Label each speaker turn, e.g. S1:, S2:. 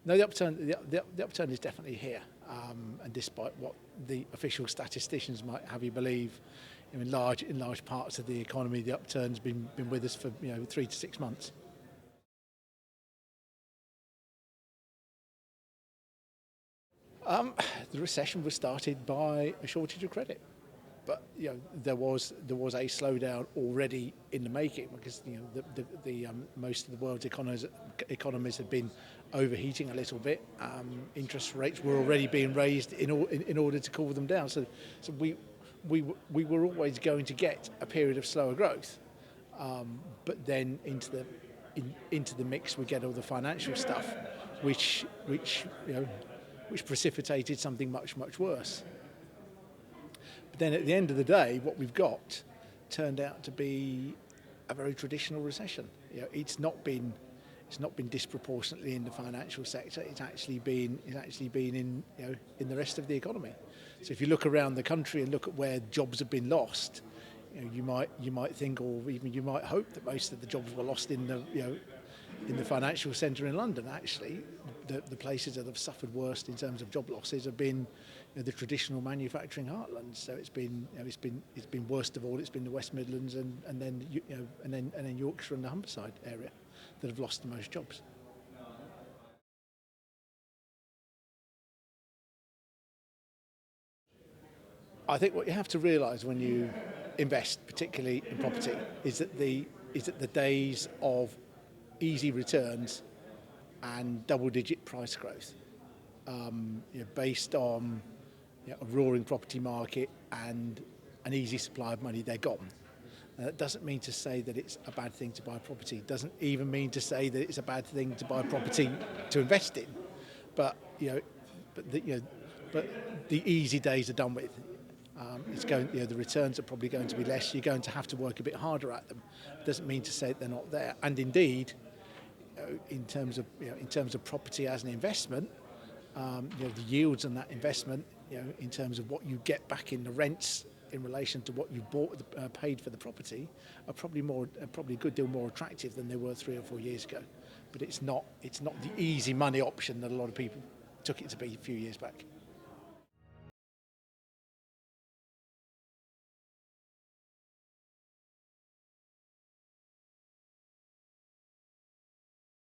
S1: No, the upturn is definitely here, and despite what the official statisticians might have you believe, in large parts of the economy, the upturn's been with us for 3 to 6 months. The recession was started by a shortage of credit, but there was a slowdown already in the making because most of the world's economies had been overheating a little bit. Interest rates were already being raised in order to cool them down. So we were always going to get a period of slower growth, but then into the mix we get all the financial stuff, which precipitated something much worse. But then at the end of the day, what we've got turned out to be a very traditional recession. It's not been disproportionately in the financial sector. It's actually been in the rest of the economy. So if you look around the country and look at where jobs have been lost, you might think, or even you might hope, that most of the jobs were lost in the financial centre in London. Actually, the places that have suffered worst in terms of job losses have been the traditional manufacturing heartlands. So it's been worst of all. It's been the West Midlands and then Yorkshire and the Humberside area that have lost the most jobs. I think what you have to realise when you invest, particularly in property, is that the days of easy returns and double-digit price growth, based on a roaring property market and an easy supply of money, they're gone. That doesn't mean to say that it's a bad thing to buy property. It doesn't even mean to say that it's a bad thing to buy property to invest in. But the easy days are done with. The returns are probably going to be less. You're going to have to work a bit harder at them. It doesn't mean to say that they're not there. And indeed, in terms of property as an investment, the yields on that investment, in terms of what you get back in the rents in relation to what you paid for the property, are probably a good deal more attractive than they were 3 or 4 years ago. But it's not the easy money option that a lot of people took it to be a few years back.